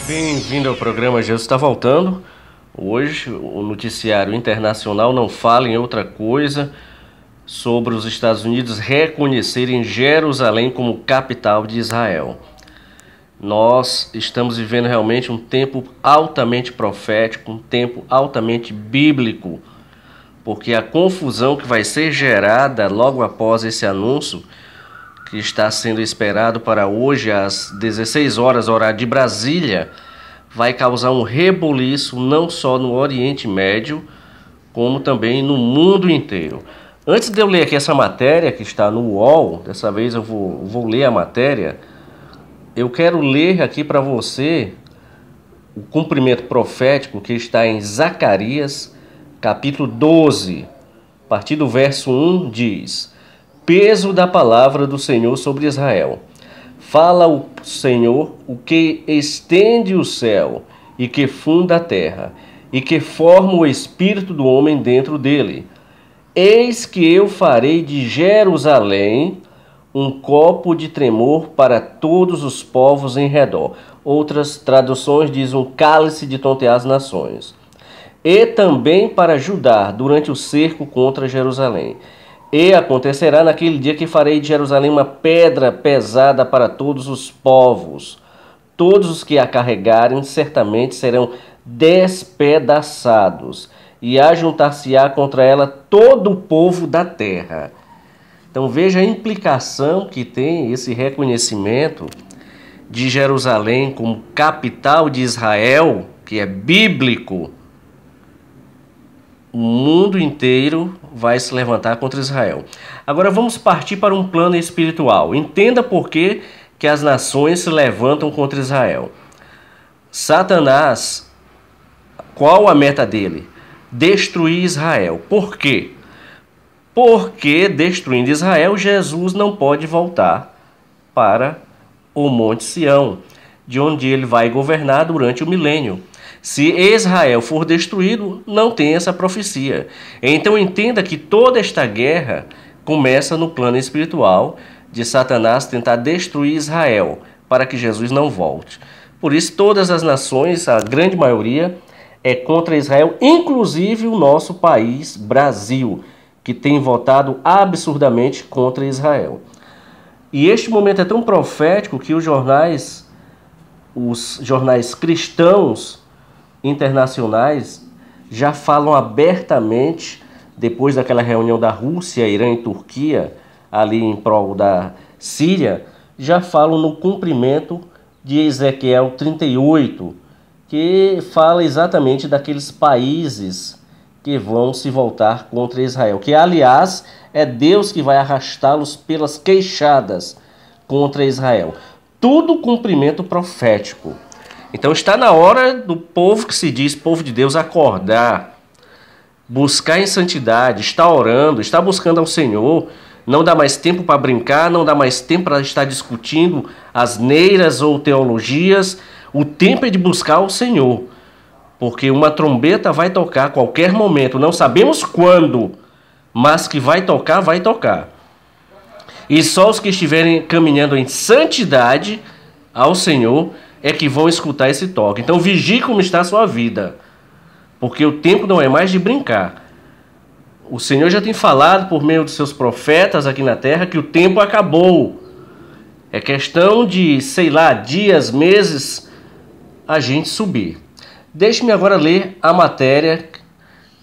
Bem-vindo ao programa Jesus Está Voltando. Hoje o noticiário internacional não fala em outra coisa sobre os Estados Unidos reconhecerem Jerusalém como capital de Israel. Nós estamos vivendo realmente um tempo altamente profético, um tempo altamente bíblico, porque a confusão que vai ser gerada logo após esse anúncio, que está sendo esperado para hoje às 16 horas, horário de Brasília, vai causar um rebuliço não só no Oriente Médio, como também no mundo inteiro. Antes de eu ler aqui essa matéria que está no UOL, dessa vez eu vou ler a matéria, eu quero ler aqui para você o cumprimento profético que está em Zacarias, capítulo 12, a partir do verso 1, diz: Peso da palavra do Senhor sobre Israel. Fala o Senhor, o que estende o céu e que funda a terra, e que forma o espírito do homem dentro dele. Eis que eu farei de Jerusalém um copo de tremor para todos os povos em redor. Outras traduções dizem um cálice de tontear as nações. E também para Judá durante o cerco contra Jerusalém. E acontecerá naquele dia que farei de Jerusalém uma pedra pesada para todos os povos. Todos os que a carregarem certamente serão despedaçados, e ajuntar-se-á contra ela todo o povo da terra. Então veja a implicação que tem esse reconhecimento de Jerusalém como capital de Israel, que é bíblico. O mundo inteiro vai se levantar contra Israel. Agora vamos partir para um plano espiritual. Entenda por que as nações se levantam contra Israel. Satanás, qual a meta dele? Destruir Israel. Por quê? Porque destruindo Israel, Jesus não pode voltar para o Monte Sião, de onde ele vai governar durante o milênio. Se Israel for destruído, não tem essa profecia. Então entenda que toda esta guerra começa no plano espiritual de Satanás tentar destruir Israel para que Jesus não volte. Por isso todas as nações, a grande maioria, é contra Israel, inclusive o nosso país, Brasil, que tem votado absurdamente contra Israel. E este momento é tão profético que os jornais cristãos internacionais já falam abertamente, depois daquela reunião da Rússia, Irã e Turquia, ali em prol da Síria, já falam no cumprimento de Ezequiel 38, que fala exatamente daqueles países que vão se voltar contra Israel, que aliás é Deus que vai arrastá-los pelas queixadas contra Israel. Tudo cumprimento profético. Então está na hora do povo que se diz povo de Deus acordar, buscar em santidade, estar orando, estar buscando ao Senhor. Não dá mais tempo para brincar, não dá mais tempo para estar discutindo asneiras ou teologias. O tempo é de buscar o Senhor, porque uma trombeta vai tocar a qualquer momento. Não sabemos quando, mas que vai tocar, vai tocar. E só os que estiverem caminhando em santidade ao Senhor é que vão escutar esse toque. Então vigie como está a sua vida, porque o tempo não é mais de brincar. O Senhor já tem falado por meio dos seus profetas aqui na terra que o tempo acabou. É questão de, dias, meses, a gente subir. Deixe-me agora ler a matéria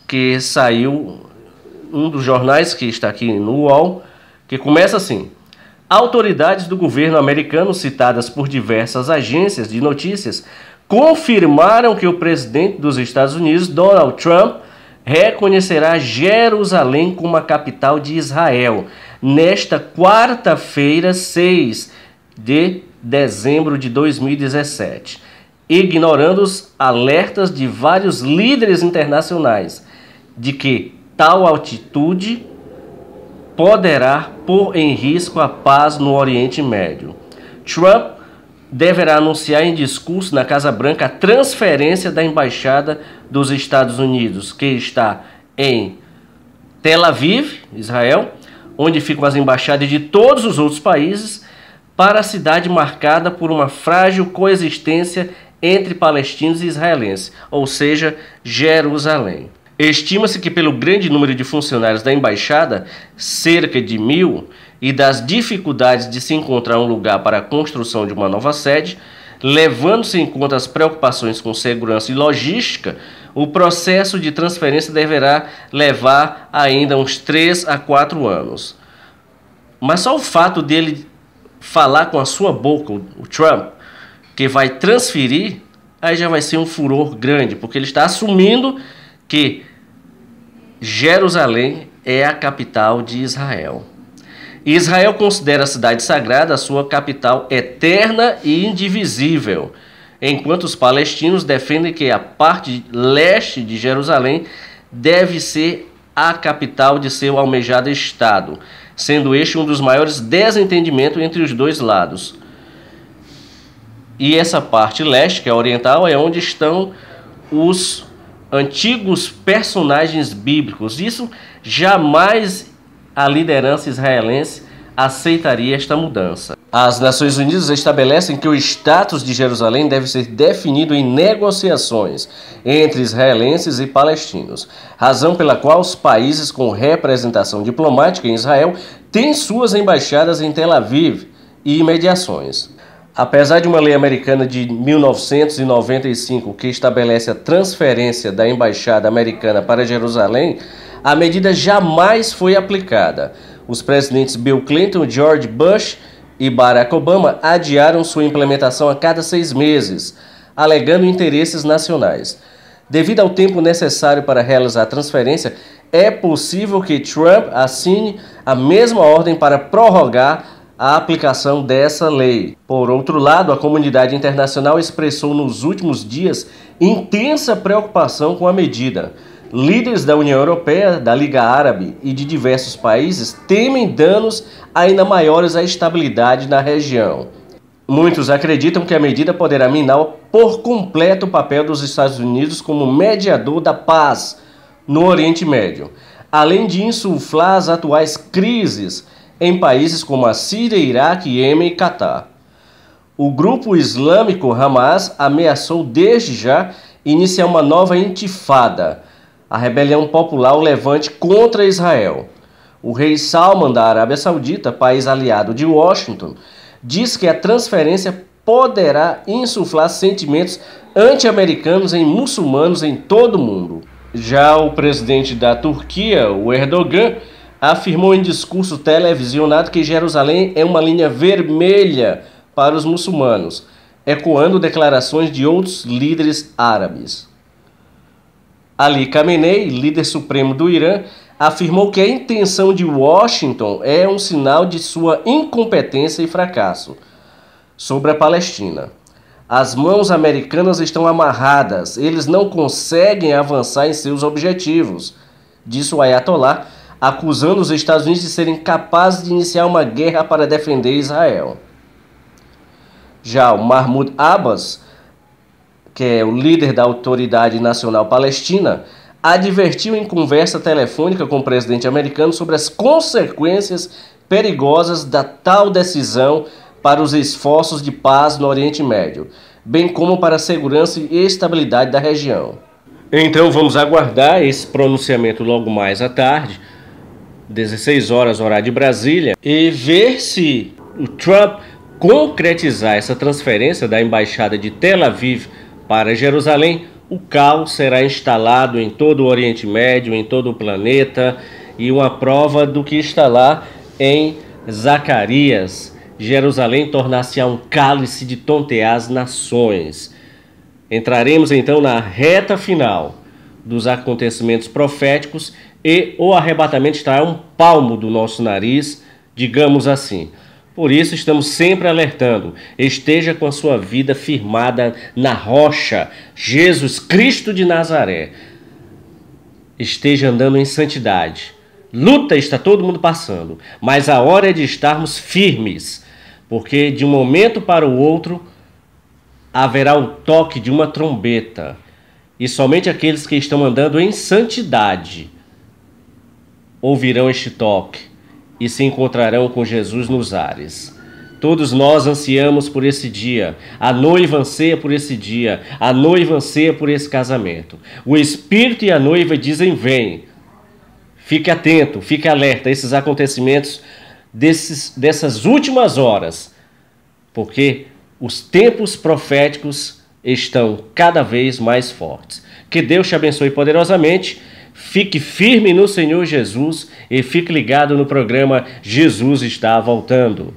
que saiu, um dos jornais que está aqui no UOL, que começa assim: autoridades do governo americano, citadas por diversas agências de notícias, confirmaram que o presidente dos Estados Unidos, Donald Trump, reconhecerá Jerusalém como a capital de Israel nesta quarta-feira, 6 de dezembro de 2017, ignorando os alertas de vários líderes internacionais de que tal atitude poderá pôr em risco a paz no Oriente Médio. Trump deverá anunciar em discurso na Casa Branca a transferência da embaixada dos Estados Unidos, que está em Tel Aviv, Israel, onde ficam as embaixadas de todos os outros países, para a cidade marcada por uma frágil coexistência entre palestinos e israelenses, ou seja, Jerusalém. Estima-se que pelo grande número de funcionários da embaixada, cerca de 1.000, e das dificuldades de se encontrar um lugar para a construção de uma nova sede, levando-se em conta as preocupações com segurança e logística, o processo de transferência deverá levar ainda uns 3 a 4 anos. Mas só o fato dele falar com a sua boca, o Trump, que vai transferir, aí já vai ser um furor grande, porque ele está assumindo que Jerusalém é a capital de Israel. Israel considera a cidade sagrada a sua capital eterna e indivisível, enquanto os palestinos defendem que a parte leste de Jerusalém deve ser a capital de seu almejado Estado, sendo este um dos maiores desentendimentos entre os dois lados. E essa parte leste, que é a oriental, é onde estão os antigos personagens bíblicos. Isso jamais a liderança israelense aceitaria esta mudança. As Nações Unidas estabelecem que o status de Jerusalém deve ser definido em negociações entre israelenses e palestinos, razão pela qual os países com representação diplomática em Israel têm suas embaixadas em Tel Aviv e imediações. Apesar de uma lei americana de 1995 que estabelece a transferência da embaixada americana para Jerusalém, a medida jamais foi aplicada. Os presidentes Bill Clinton, George Bush e Barack Obama adiaram sua implementação a cada 6 meses, alegando interesses nacionais. Devido ao tempo necessário para realizar a transferência, é possível que Trump assine a mesma ordem para prorrogar a aplicação dessa lei. Por outro lado, a comunidade internacional expressou nos últimos dias intensa preocupação com a medida. Líderes da União Europeia, da Liga Árabe e de diversos países temem danos ainda maiores à estabilidade na região. Muitos acreditam que a medida poderá minar por completo o papel dos Estados Unidos como mediador da paz no Oriente Médio, além de insuflar as atuais crises em países como a Síria, Iraque, Iêmen e Catar. O grupo islâmico Hamas ameaçou desde já iniciar uma nova intifada, a rebelião popular, o levante contra Israel. O rei Salman da Arábia Saudita, país aliado de Washington, diz que a transferência poderá insuflar sentimentos anti-americanos em muçulmanos em todo o mundo. Já o presidente da Turquia, o Erdogan, afirmou em discurso televisionado que Jerusalém é uma linha vermelha para os muçulmanos, ecoando declarações de outros líderes árabes. Ali Khamenei, líder supremo do Irã, afirmou que a intenção de Washington é um sinal de sua incompetência e fracasso sobre a Palestina. As mãos americanas estão amarradas, eles não conseguem avançar em seus objetivos, disse o Ayatollah, acusando os Estados Unidos de serem capazes de iniciar uma guerra para defender Israel. Já o Mahmoud Abbas, que é o líder da Autoridade Nacional Palestina, advertiu em conversa telefônica com o presidente americano sobre as consequências perigosas da tal decisão para os esforços de paz no Oriente Médio, bem como para a segurança e estabilidade da região. Então vamos aguardar esse pronunciamento logo mais à tarde, 16 horas, horário de Brasília, e ver se o Trump concretizar essa transferência da embaixada de Tel Aviv para Jerusalém. O caos será instalado em todo o Oriente Médio, em todo o planeta, e uma prova do que está lá em Zacarias. Jerusalém tornar-se-á um cálice de tontear as nações. Entraremos então na reta final dos acontecimentos proféticos e o arrebatamento estará a um palmo do nosso nariz, digamos assim. Por isso estamos sempre alertando, esteja com a sua vida firmada na rocha, Jesus Cristo de Nazaré. Esteja andando em santidade. Luta está todo mundo passando, mas a hora é de estarmos firmes, porque de um momento para o outro haverá o toque de uma trombeta, e somente aqueles que estão andando em santidade ouvirão este toque e se encontrarão com Jesus nos ares. Todos nós ansiamos por esse dia. A noiva anseia por esse dia. A noiva anseia por esse casamento. O Espírito e a noiva dizem: vem. Fique atento, fique alerta a esses acontecimentos dessas últimas horas, porque os tempos proféticos estão cada vez mais fortes. Que Deus te abençoe poderosamente. Fique firme no Senhor Jesus e fique ligado no programa Jesus está voltando.